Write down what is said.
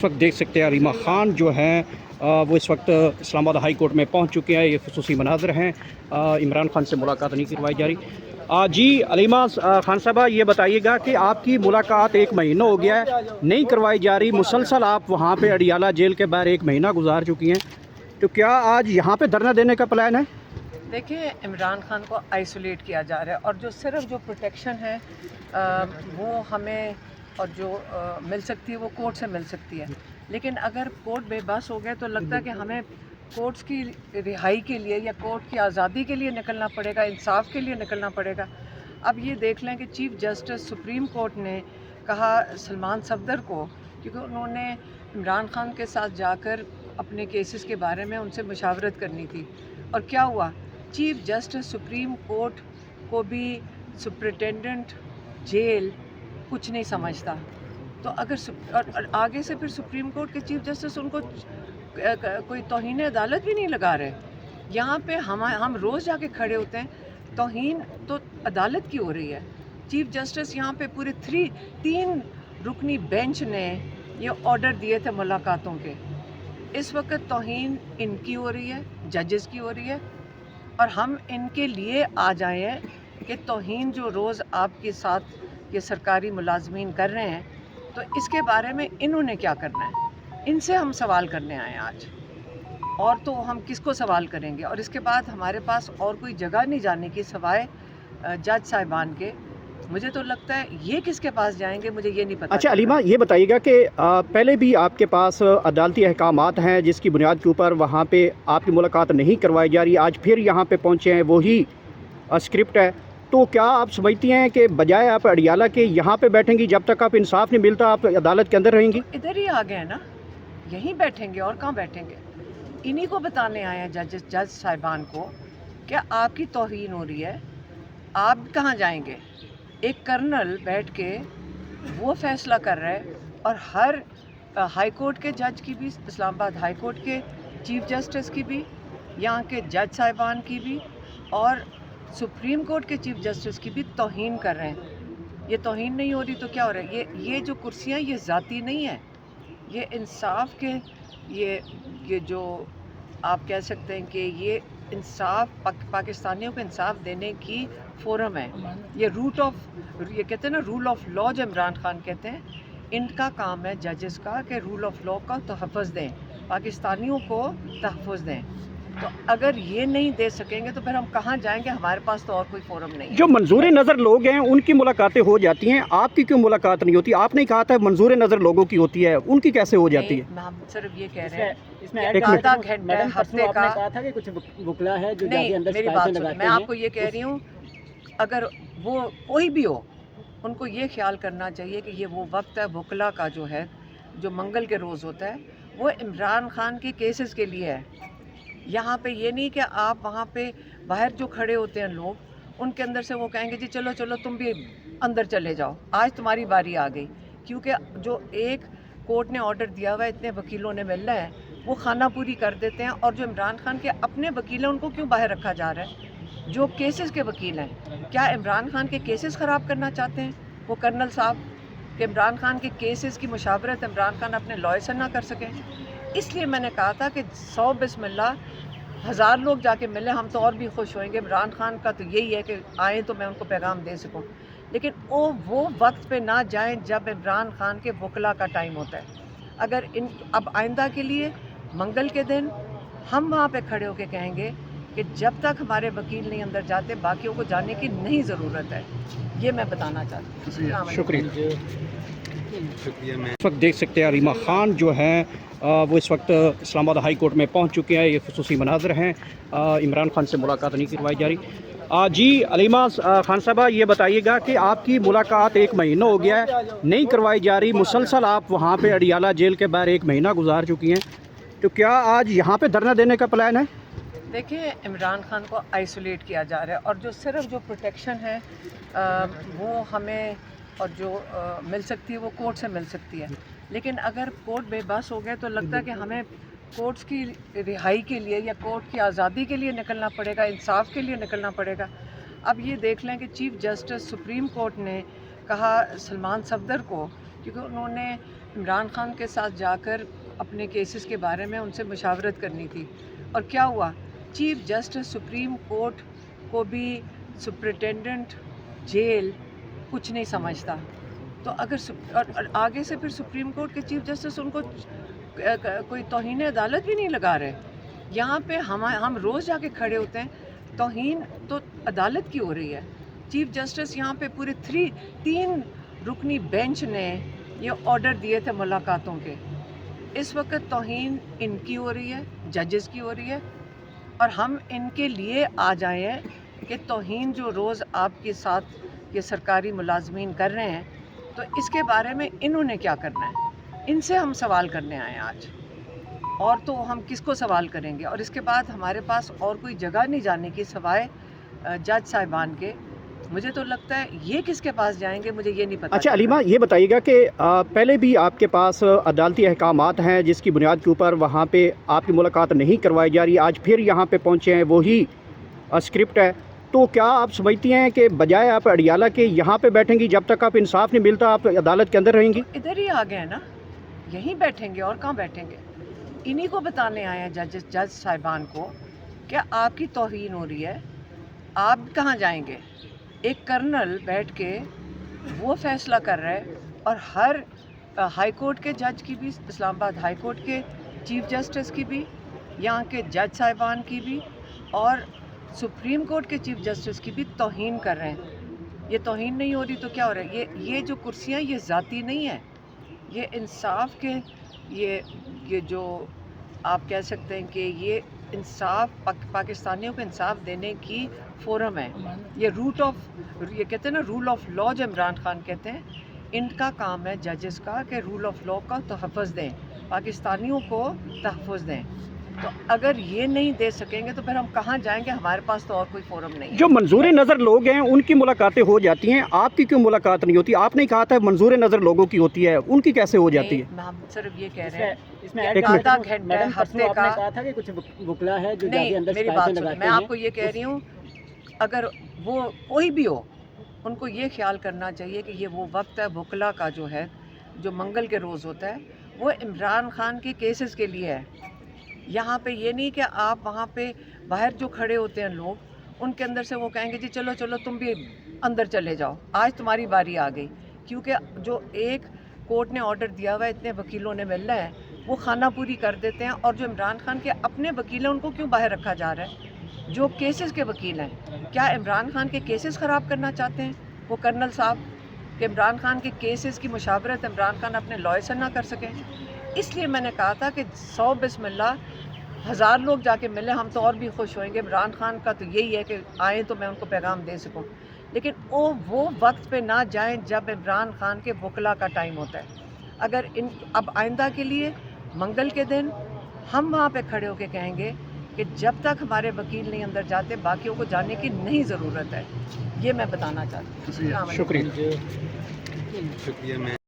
इस वक्त देख सकते हैं अरीमा ख़ान जो हैं वो इस वक्त इस्लामाबाद हाई कोर्ट में पहुंच चुके हैं। ये खुसूसी मनाज़र हैं। इमरान खान से मुलाकात नहीं करवाई जा रही। जी अलीमा खान साहबा, ये बताइएगा कि आपकी मुलाकात 1 महीना हो गया है, नहीं करवाई जा रही। मुसलसल आप वहाँ पे अडियाला जेल के बाहर 1 महीना गुजार चुकी हैं, तो क्या आज यहाँ पे धरना देने का प्लान है? देखिए, इमरान खान को आइसोलेट किया जा रहा है और जो सिर्फ जो प्रोटेक्शन है वो हमें और जो मिल सकती है वो कोर्ट से मिल सकती है। लेकिन अगर कोर्ट बेबस हो गए तो लगता है कि हमें कोर्ट्स की रिहाई के लिए या कोर्ट की आज़ादी के लिए निकलना पड़ेगा, इंसाफ के लिए निकलना पड़ेगा। अब ये देख लें कि चीफ़ जस्टिस सुप्रीम कोर्ट ने कहा सलमान सफदर को, क्योंकि उन्होंने इमरान खान के साथ जाकर अपने केसेस के बारे में उनसे मुशावरत करनी थी। और क्या हुआ, चीफ़ जस्टिस सुप्रीम कोर्ट को भी सुप्रिटेंडेंट जेल कुछ नहीं समझता। तो अगर और आगे से फिर सुप्रीम कोर्ट के चीफ़ जस्टिस उनको कोई तौहीन अदालत भी नहीं लगा रहे। यहाँ पे हम रोज़ जाके खड़े होते हैं, तौहीन तो अदालत की हो रही है। चीफ़ जस्टिस यहाँ पे पूरे 3 रुकनी बेंच ने ये ऑर्डर दिए थे मुलाकातों के। इस वक्त तौहीन इनकी हो रही है, जजेस की हो रही है, और हम इनके लिए आ जाए हैं कि तौहीन जो रोज़ आपके साथ ये सरकारी मुलाजमीन कर रहे हैं, तो इसके बारे में इन्होंने क्या करना है, इनसे हम सवाल करने आए हैं आज। और तो हम किसको सवाल करेंगे? और इसके बाद हमारे पास और कोई जगह नहीं जाने की सिवाय जज साहिबान के। मुझे तो लगता है ये किसके पास जाएंगे, मुझे ये नहीं पता। अच्छा अलीमा, ये बताइएगा कि पहले भी आपके पास अदालती अहकामात हैं जिसकी बुनियाद के ऊपर वहाँ पे आपकी मुलाकात नहीं करवाई जा रही, आज फिर यहाँ पे पहुँचे हैं, वही स्क्रिप्ट है। तो क्या आप समझती हैं कि बजाय आप अडियाला के यहाँ पे बैठेंगी, जब तक आप इंसाफ नहीं मिलता आप अदालत के अंदर रहेंगी? तो इधर ही आ गए ना, यहीं बैठेंगे और कहाँ बैठेंगे। इन्हीं को बताने आए हैं जज साहिबान को क्या आपकी तौहीन हो रही है, आप कहाँ जाएंगे। एक कर्नल बैठ के वो फैसला कर रहा है, और हर हाई कोर्ट के जज की भी, इस्लामाबाद हाई कोर्ट के चीफ़ जस्टिस की भी, यहाँ के जज साहिबान की भी, और सुप्रीम कोर्ट के चीफ़ जस्टिस की भी तौहीन कर रहे हैं। ये तौहीन नहीं हो रही तो क्या हो रहा है? ये जो कुर्सियाँ ये ज़ाती नहीं है, ये इंसाफ के, ये जो आप कह सकते हैं कि ये इंसाफ पाकिस्तानियों को इंसाफ देने की फोरम है। ये ये कहते हैं ना, रूल ऑफ लॉ जो इमरान खान कहते हैं, इनका काम है जजेस का कि रूल ऑफ लॉ का तहफ़्फ़ुज़ दें, पाकिस्तानियों को तहफ़्फ़ुज़ दें। तो अगर ये नहीं दे सकेंगे तो फिर हम कहाँ जाएंगे? हमारे पास तो और कोई फोरम नहीं है। जो मंजूर नज़र लोग हैं उनकी मुलाकातें हो जाती हैं, आपकी क्यों मुलाकात नहीं होती? आपने कहा था मंजूर नज़र लोगों की होती है, उनकी कैसे हो जाती है? हम सिर्फ ये कह रहे हैं इसमें आधा घंटा हफ्ते का कहा था कि कुछ वकला है जो नहीं। अंदर मेरी बात सुनिए, मैं आपको ये कह रही हूँ, अगर वो कोई भी हो, उनको ये ख्याल करना चाहिए कि ये वो वक्त है वकला का जो है, जो मंगल के रोज़ होता है, वो इमरान खान के केसेस के लिए है। यहाँ पे ये नहीं कि आप वहाँ पे बाहर जो खड़े होते हैं लोग, उनके अंदर से वो कहेंगे जी चलो चलो तुम भी अंदर चले जाओ, आज तुम्हारी बारी आ गई। क्योंकि जो एक कोर्ट ने ऑर्डर दिया हुआ है, इतने वकीलों ने मिलना है, वो खाना पूरी कर देते हैं। और जो इमरान खान के अपने वकील हैं, उनको क्यों बाहर रखा जा रहा है? जो केसेस के वकील हैं, क्या इमरान खान के केसेस ख़राब करना चाहते हैं वो कर्नल साहब, कि इमरान खान के केसेस की मुशावरत इमरान खान अपने लॉयर से ना कर सकें? इसलिए मैंने कहा था कि 100 बिस्मिल्लाह 1000 लोग जाके मिले, हम तो और भी खुश होंगे। इमरान खान का तो यही है कि आए तो मैं उनको पैगाम दे सकूं, लेकिन वो वक्त पे ना जाएं जब इमरान खान के वकला का टाइम होता है। अगर अब आइंदा के लिए मंगल के दिन हम वहाँ पे खड़े होके कहेंगे कि जब तक हमारे वकील नहीं अंदर जाते, बाकियों को जाने की नहीं ज़रूरत है। ये मैं बताना चाहती हूँ। शुक्रिया। इस वक्त देख सकते हैं अरीमा ख़ान जो हैं वो इस वक्त इस्लामाबाद हाई कोर्ट में पहुंच चुके हैं। ये खुसूसी मनाज़र हैं। इमरान खान से मुलाकात नहीं करवाई जा रही। जी अलीमा खान साहबा, ये बताइएगा कि आपकी मुलाकात 1 महीना हो गया है, नहीं करवाई जा रही। मुसलसल आप वहाँ पे अडियाला जेल के बाहर 1 महीना गुजार चुकी हैं, तो क्या आज यहाँ पे धरना देने का प्लान है? देखिए, इमरान खान को आइसोलेट किया जा रहा है, और जो सिर्फ जो प्रोटेक्शन है वो हमें और जो मिल सकती है वो कोर्ट से मिल सकती है। लेकिन अगर कोर्ट बेबस हो गए तो लगता है कि हमें कोर्ट्स की रिहाई के लिए या कोर्ट की आज़ादी के लिए निकलना पड़ेगा, इंसाफ के लिए निकलना पड़ेगा। अब ये देख लें कि चीफ़ जस्टिस सुप्रीम कोर्ट ने कहा सलमान सफदर को, क्योंकि उन्होंने इमरान खान के साथ जाकर अपने केसेस के बारे में उनसे मुशावरत करनी थी। और क्या हुआ, चीफ जस्टिस सुप्रीम कोर्ट को भी सुप्रिटेंडेंट जेल कुछ नहीं समझता। तो अगर और आगे से फिर सुप्रीम कोर्ट के चीफ जस्टिस उनको कोई तौहीन अदालत भी नहीं लगा रहे। यहाँ पे हम रोज़ जाके खड़े होते हैं, तौहीन तो अदालत की हो रही है। चीफ जस्टिस यहाँ पे पूरे 3 रुकनी बेंच ने ये ऑर्डर दिए थे मुलाकातों के। इस वक्त तौहीन इनकी हो रही है, जजेस की हो रही है, और हम इनके लिए आ जाए हैं कि तौहीन जो रोज़ आपके साथ ये सरकारी मुलाजमीन कर रहे हैं, तो इसके बारे में इन्होंने क्या करना है, इनसे हम सवाल करने आए हैं आज। और तो हम किसको सवाल करेंगे? और इसके बाद हमारे पास और कोई जगह नहीं जाने की सिवाय जज साहिबान के। मुझे तो लगता है ये किसके पास जाएंगे, मुझे ये नहीं पता। अच्छा अलीमा, ये बताइएगा कि पहले भी आपके पास अदालती अहकामात हैं जिसकी बुनियाद के ऊपर वहाँ पे आपकी मुलाकात नहीं करवाई जा रही, आज फिर यहाँ पे पहुँचे हैं, वही स्क्रिप्ट है, तो क्या आप समझती हैं कि बजाय आप अडियाला के यहाँ पे बैठेंगी, जब तक आप इंसाफ नहीं मिलता आप अदालत के अंदर रहेंगी? इधर ही आ गए ना, यहीं बैठेंगे और कहाँ बैठेंगे। इन्हीं को बताने आए हैं जज साहिबान को कि आपकी तौहीन हो रही है, आप कहाँ जाएंगे। एक कर्नल बैठ के वो फैसला कर रहा है, और हर हाई कोर्ट के जज की भी, इस्लामाबाद हाई कोर्ट के चीफ जस्टिस की भी, यहाँ के जज साहिबान की भी, और सुप्रीम कोर्ट के चीफ जस्टिस की भी तौहीन कर रहे हैं। ये तौहीन नहीं हो रही तो क्या हो रहा है? ये जो कुर्सियाँ ये ज़ाती नहीं है, ये इंसाफ के, ये जो आप कह सकते हैं कि ये इंसाफ पाकिस्तानियों को इंसाफ देने की फोरम है। ये ये कहते हैं ना, रूल ऑफ लॉ जो इमरान खान कहते हैं, इनका काम है जजेस का कि रूल ऑफ लॉ का तहफ़्फ़ुज़ दें, पाकिस्तानियों को तहफ़्फ़ुज़ दें। तो अगर ये नहीं दे सकेंगे तो फिर हम कहाँ जाएंगे? हमारे पास तो और कोई फोरम नहीं है। जो मंजूर नज़र लोग हैं उनकी मुलाकातें हो जाती हैं, आपकी क्यों मुलाकात नहीं होती? आपने कहा था मंजूर नज़र लोगों की होती है, उनकी कैसे हो जाती है? हम सिर्फ ये कह रहे हैं इसमें एक मिनट। आधा घंटा हफ्ते का कहा था कि कुछ वकला है जो नहीं, जाके अंदर मेरी शिकायतें बात सुनो, लगाते मैं हैं। आपको ये कह रही हूँ, अगर वो कोई भी हो, उनको ये ख्याल करना चाहिए कि ये वो वक्त है वकला का जो है, जो मंगल के रोज़ होता है, वो इमरान खान के केसेस के लिए है। यहाँ पे ये नहीं कि आप वहाँ पे बाहर जो खड़े होते हैं लोग, उनके अंदर से वो कहेंगे जी चलो चलो तुम भी अंदर चले जाओ, आज तुम्हारी बारी आ गई। क्योंकि जो एक कोर्ट ने ऑर्डर दिया हुआ है, इतने वकीलों ने मिलना है, वो खाना पूरी कर देते हैं। और जो इमरान खान के अपने वकील हैं उनको क्यों बाहर रखा जा रहा है? जो केसेस के वकील हैं, क्या इमरान खान के केसेस ख़राब करना चाहते हैं वो कर्नल साहब, कि इमरान खान के केसेस की मुशावरत इमरान खान अपने लॉयर से ना कर सकें? इसलिए मैंने कहा था कि 100 बिस्मिल्लाह 1000 लोग जाके मिले, हम तो और भी खुश होएंगे। इमरान खान का तो यही है कि आए तो मैं उनको पैगाम दे सकूं, लेकिन वो वक्त पे ना जाएं जब इमरान खान के वकला का टाइम होता है। अगर अब आइंदा के लिए मंगल के दिन हम वहाँ पे खड़े होके कहेंगे कि जब तक हमारे वकील नहीं अंदर जाते, बाकियों को जाने की नहीं ज़रूरत है। ये मैं बताना चाहती हूँ। शुक्रिया। शुक्रिया। मैं